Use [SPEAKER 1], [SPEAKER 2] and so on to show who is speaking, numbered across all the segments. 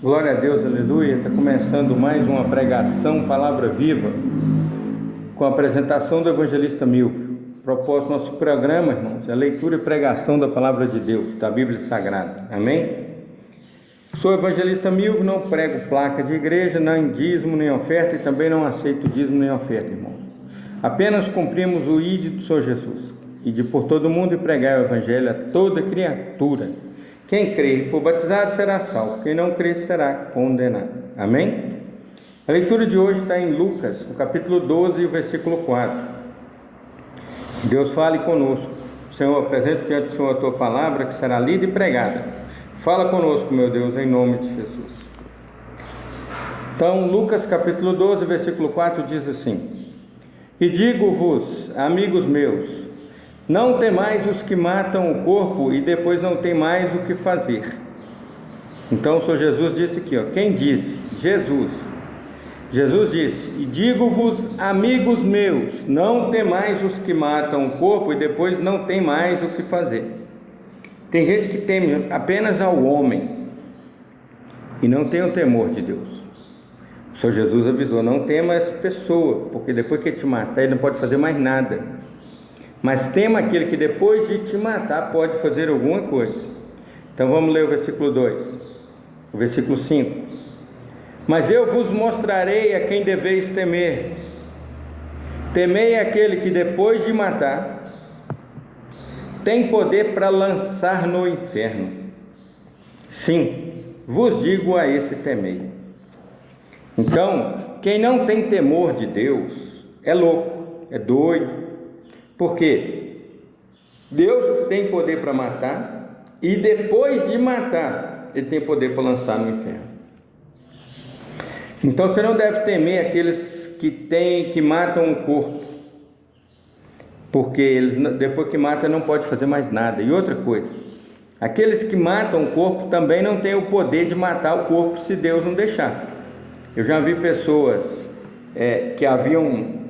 [SPEAKER 1] Glória a Deus, aleluia. Está começando mais uma pregação, palavra viva, com a apresentação do evangelista Milvio. Propósito do nosso programa, irmãos, é a leitura e pregação da palavra de Deus, da Bíblia Sagrada. Amém? Sou evangelista Milvio, não prego placa de igreja, nem dízimo, nem oferta, e também não aceito dízimo nem oferta, irmãos. Apenas cumprimos o ID do Senhor Jesus, ide por todo mundo e pregai o evangelho a toda criatura. Quem crer e for batizado será salvo, quem não crer será condenado. Amém? A leitura de hoje está em Lucas, no capítulo 12, o versículo 4. Que Deus fale conosco. Senhor, apresento diante do Senhor a tua palavra, que será lida e pregada. Fala conosco, meu Deus, em nome de Jesus. Então, Lucas capítulo 12, versículo 4 diz assim: E digo-vos, amigos meus, não temais os que matam o corpo e depois não tem mais o que fazer. Então o Senhor Jesus disse aqui, quem disse? Jesus. Jesus disse: E digo-vos, amigos meus, não temais os que matam o corpo e depois não tem mais o que fazer. Tem gente que teme apenas ao homem e não tem o temor de Deus. O Senhor Jesus avisou: não tema essa pessoa, porque depois que ele te matar, ele não pode fazer mais nada. Mas tema aquele que depois de te matar pode fazer alguma coisa. Então vamos ler o versículo 2, o versículo 5. Mas eu vos mostrarei a quem deveis temer. Temei aquele que depois de matar tem poder para lançar no inferno. Sim, vos digo, a esse temei. Então, quem não tem temor de Deus é louco, é doido. Porque Deus tem poder para matar, e depois de matar, Ele tem poder para lançar no inferno. Então você não deve temer aqueles que matam o corpo, porque eles, depois que matam, não pode fazer mais nada. E outra coisa, aqueles que matam o corpo também não têm o poder de matar o corpo se Deus não deixar. Eu já vi pessoas que haviam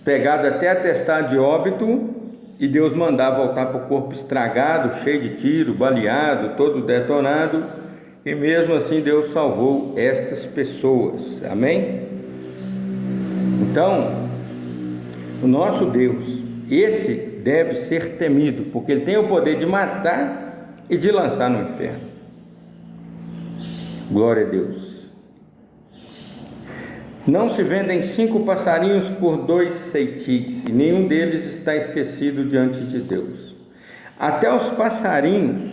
[SPEAKER 1] pegado até atestado de óbito, e Deus mandava voltar para o corpo estragado, cheio de tiro, baleado, todo detonado, e mesmo assim Deus salvou estas pessoas. Amém? Então, o nosso Deus, esse deve ser temido, porque Ele tem o poder de matar e de lançar no inferno. Glória a Deus. Não se vendem 5 passarinhos por 2 ceitiques, e nenhum deles está esquecido diante de Deus. Até os passarinhos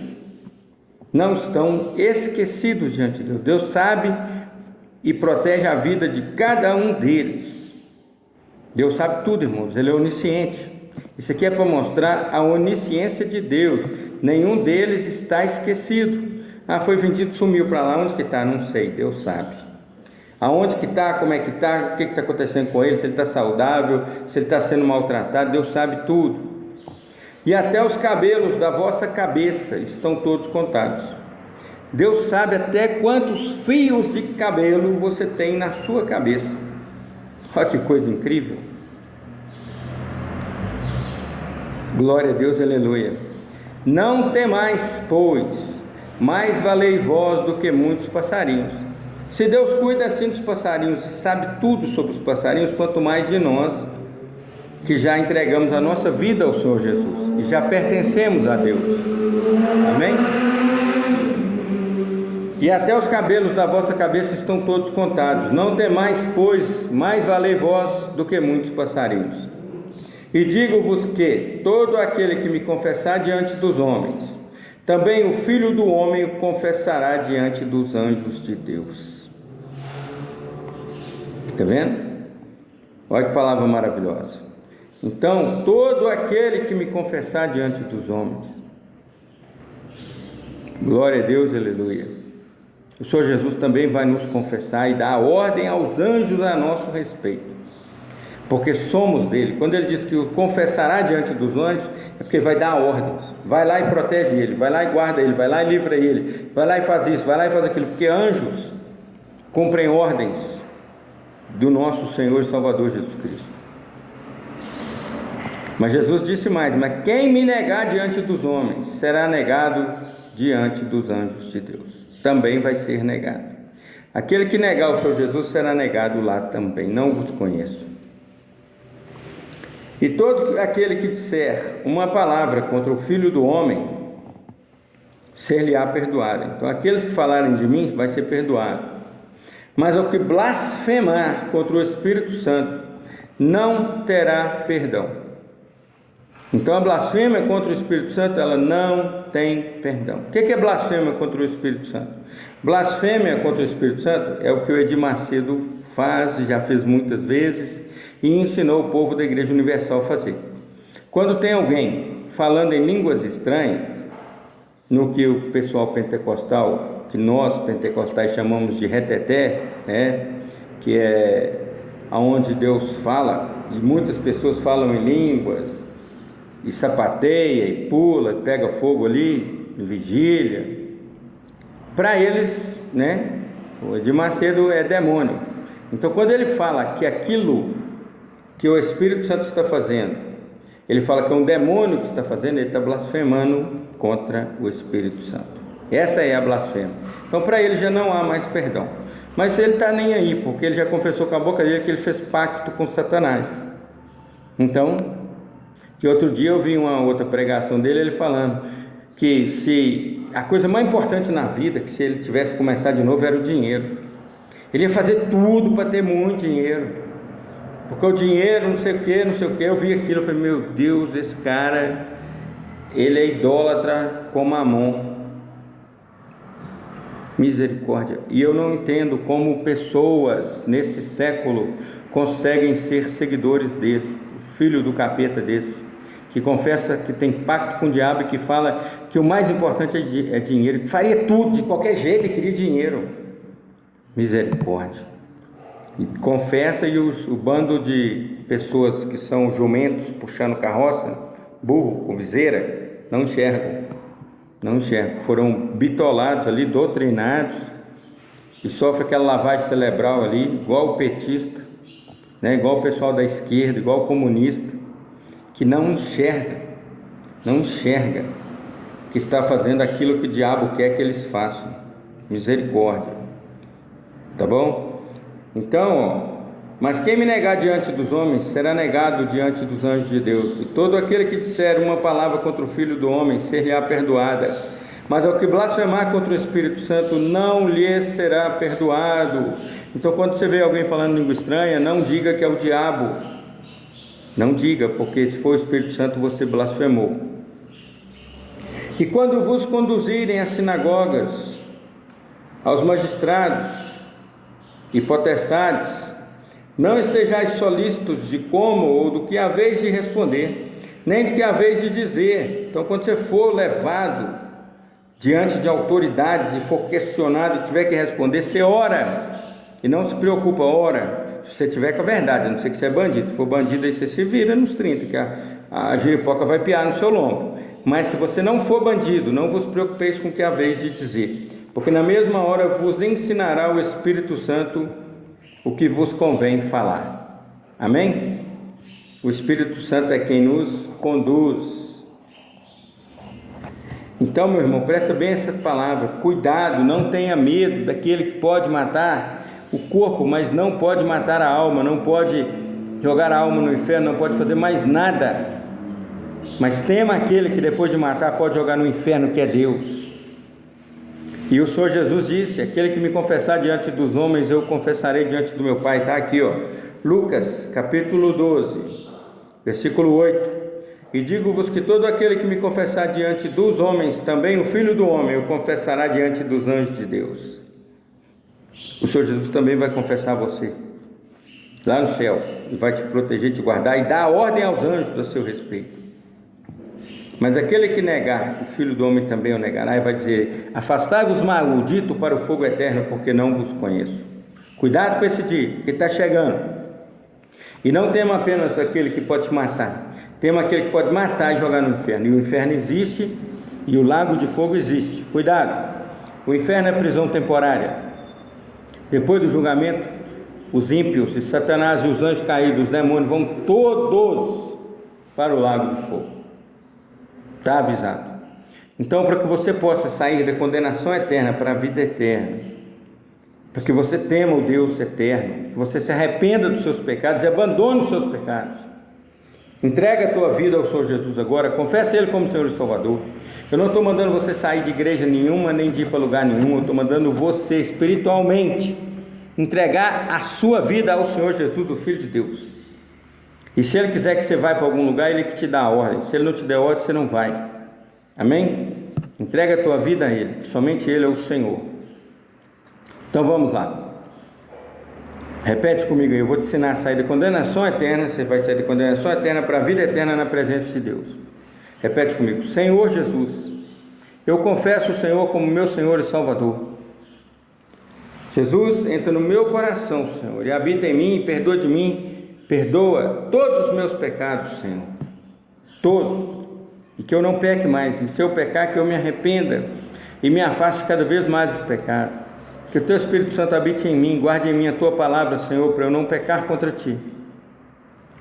[SPEAKER 1] não estão esquecidos diante de Deus. Deus sabe e protege a vida de cada um deles. Deus sabe tudo, irmãos, Ele é onisciente. Isso aqui é para mostrar a onisciência de Deus. Nenhum deles está esquecido. Foi vendido, sumiu para lá, onde que está? Não sei, Deus sabe. Aonde que está, como é que está, o que está acontecendo com ele, se ele está saudável, se ele está sendo maltratado, Deus sabe tudo. E até os cabelos da vossa cabeça estão todos contados. Deus sabe até quantos fios de cabelo você tem na sua cabeça. Olha que coisa incrível. Glória a Deus, aleluia. Não temais, pois, mais valei vós do que muitos passarinhos. Se Deus cuida assim dos passarinhos e sabe tudo sobre os passarinhos, quanto mais de nós, que já entregamos a nossa vida ao Senhor Jesus e já pertencemos a Deus. Amém? E até os cabelos da vossa cabeça estão todos contados. Não temais, pois, mais valei vós do que muitos passarinhos. E digo-vos que todo aquele que me confessar diante dos homens, também o Filho do Homem o confessará diante dos anjos de Deus. Está vendo? Olha que palavra maravilhosa. Então, todo aquele que me confessar diante dos homens, glória a Deus, aleluia. O Senhor Jesus também vai nos confessar e dar ordem aos anjos a nosso respeito, porque somos dele. Quando ele diz que o confessará diante dos anjos, é porque vai dar ordens. Vai lá e protege ele, vai lá e guarda ele, vai lá e livra ele, vai lá e faz isso, vai lá e faz aquilo, porque anjos cumprem ordens do nosso Senhor e Salvador Jesus Cristo. Mas Jesus disse mais: mas quem me negar diante dos homens será negado diante dos anjos de Deus, também vai ser negado. Aquele que negar o Senhor Jesus será negado lá também. Não vos conheço. E todo aquele que disser uma palavra contra o Filho do Homem, ser-lhe-á perdoado. Então, aqueles que falarem de mim, vai ser perdoado. Mas ao que blasfemar contra o Espírito Santo, não terá perdão. Então, a blasfêmia contra o Espírito Santo, ela não tem perdão. O que é blasfêmia contra o Espírito Santo? Blasfêmia contra o Espírito Santo é o que o Edir Macedo faz, já fez muitas vezes, e ensinou o povo da Igreja Universal a fazer. Quando tem alguém falando em línguas estranhas, no que o pessoal pentecostal, que nós pentecostais chamamos de reteté, né, que é aonde Deus fala, e muitas pessoas falam em línguas, e sapateia, e pula, e pega fogo ali, em vigília. Para eles, né, o Edir Macedo é demônio. Então, quando ele fala que aquilo que o Espírito Santo está fazendo, ele fala que é um demônio que está fazendo, ele está blasfemando contra o Espírito Santo. Essa é a blasfêmia. Então, para ele já não há mais perdão. Mas ele está nem aí, porque ele já confessou com a boca dele que ele fez pacto com Satanás. Então, que outro dia eu vi uma outra pregação dele, ele falando que se a coisa mais importante na vida, que se ele tivesse que começar de novo, era o dinheiro. Ele ia fazer tudo para ter muito dinheiro, porque o dinheiro, não sei o que, não sei o que. Eu vi aquilo, eu falei, meu Deus, esse cara, ele é idólatra com Mamon. Misericórdia. E eu não entendo como pessoas nesse século conseguem ser seguidores dele, filho do capeta desse, que confessa que tem pacto com o diabo e que fala que o mais importante é dinheiro, que faria tudo de qualquer jeito e queria dinheiro. Misericórdia. E confessa, e o bando de pessoas que são jumentos puxando carroça, burro com viseira, não enxergam. Foram bitolados ali, doutrinados, e sofrem aquela lavagem cerebral ali, igual o petista, né? Igual o pessoal da esquerda, igual o comunista, que não enxerga que está fazendo aquilo que o diabo quer que eles façam. Misericórdia. Tá bom? Então, mas quem me negar diante dos homens, será negado diante dos anjos de Deus. E todo aquele que disser uma palavra contra o Filho do Homem, ser-lhe-á perdoada. Mas ao que blasfemar contra o Espírito Santo, não lhe será perdoado. Então, quando você vê alguém falando língua estranha, não diga que é o diabo. Não diga, porque se for o Espírito Santo, você blasfemou. E quando vos conduzirem às sinagogas, aos magistrados e potestades, não estejais solícitos de como ou do que haveis de responder, nem do que haveis de dizer. Então, quando você for levado diante de autoridades e for questionado e tiver que responder, você ora e não se preocupa, ora. Se você tiver com a verdade, a não ser que você é bandido. Se for bandido, aí você se vira nos 30, que a giripoca vai piar no seu lombo. Mas se você não for bandido, não vos preocupeis com o que haveis de dizer, porque na mesma hora vos ensinará o Espírito Santo o que vos convém falar. Amém? O Espírito Santo é quem nos conduz. Então, meu irmão, presta bem essa palavra. Cuidado, não tenha medo daquele que pode matar o corpo, mas não pode matar a alma, não pode jogar a alma no inferno, não pode fazer mais nada. Mas tema aquele que depois de matar pode jogar no inferno, que é Deus. E o Senhor Jesus disse: aquele que me confessar diante dos homens, eu confessarei diante do meu Pai. Está aqui, ó, Lucas capítulo 12, versículo 8. E digo-vos que todo aquele que me confessar diante dos homens, também o Filho do Homem o confessará diante dos anjos de Deus. O Senhor Jesus também vai confessar você lá no céu, e vai te proteger, te guardar e dar ordem aos anjos a seu respeito. Mas aquele que negar, o Filho do Homem também o negará, e vai dizer: afastai-vos, maldito, para o fogo eterno, porque não vos conheço. Cuidado com esse dia, que está chegando. E não tema apenas aquele que pode te matar, tema aquele que pode matar e jogar no inferno. E o inferno existe, e o lago de fogo existe. Cuidado, o inferno é prisão temporária. Depois do julgamento, os ímpios e Satanás e os anjos caídos, os demônios, vão todos para o lago de fogo. Está avisado. Então, para que você possa sair da condenação eterna para a vida eterna, para que você tema o Deus eterno, que você se arrependa dos seus pecados e abandone os seus pecados. Entrega a tua vida ao Senhor Jesus agora, confessa Ele como Senhor e Salvador. Eu não estou mandando você sair de igreja nenhuma, nem de ir para lugar nenhum, eu estou mandando você espiritualmente entregar a sua vida ao Senhor Jesus, o Filho de Deus. E se Ele quiser que você vá para algum lugar, Ele que te dá a ordem. Se Ele não te der ordem, você não vai. Amém? Entrega a tua vida a Ele, somente Ele é o Senhor. Então vamos lá. Repete comigo aí, eu vou te ensinar a sair da condenação eterna. Você vai sair da condenação eterna para a vida eterna na presença de Deus. Repete comigo: Senhor Jesus, eu confesso o Senhor como meu Senhor e Salvador. Jesus, entra no meu coração, Senhor, e habita em mim, e perdoa de mim, perdoa todos os meus pecados, Senhor, todos, e que eu não peque mais, e se eu pecar, que eu me arrependa, e me afaste cada vez mais do pecado, que o Teu Espírito Santo habite em mim, guarde em mim a Tua palavra, Senhor, para eu não pecar contra Ti.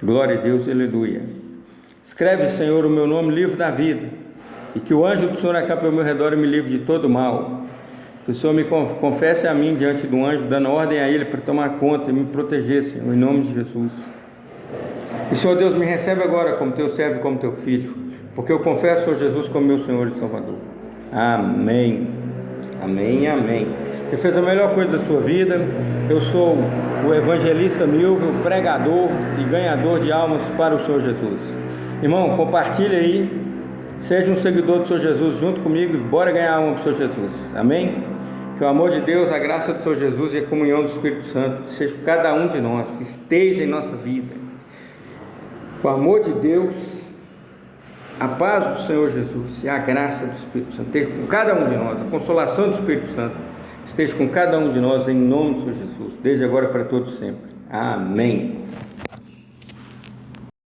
[SPEAKER 1] Glória a Deus, aleluia. Escreve, Senhor, o meu nome no livro da vida, e que o anjo do Senhor acampe ao meu redor e me livre de todo mal. Que o Senhor me confesse a mim diante do anjo, dando ordem a ele para tomar conta e me proteger, Senhor, em nome de Jesus. E Senhor Deus, me recebe agora como Teu servo e como Teu filho, porque eu confesso o Senhor Jesus como meu Senhor e Salvador. Amém. Amém, amém. Você fez a melhor coisa da sua vida. Eu sou o evangelista Milvio, pregador e ganhador de almas para o Senhor Jesus. Irmão, compartilha aí. Seja um seguidor do Senhor Jesus junto comigo e bora ganhar alma para o Senhor Jesus. Amém? Que o amor de Deus, a graça do Senhor Jesus e a comunhão do Espírito Santo seja com cada um de nós, esteja em nossa vida. O amor de Deus, a paz do Senhor Jesus e a graça do Espírito Santo esteja com cada um de nós, a consolação do Espírito Santo esteja com cada um de nós em nome do Senhor Jesus, desde agora para todos sempre. Amém.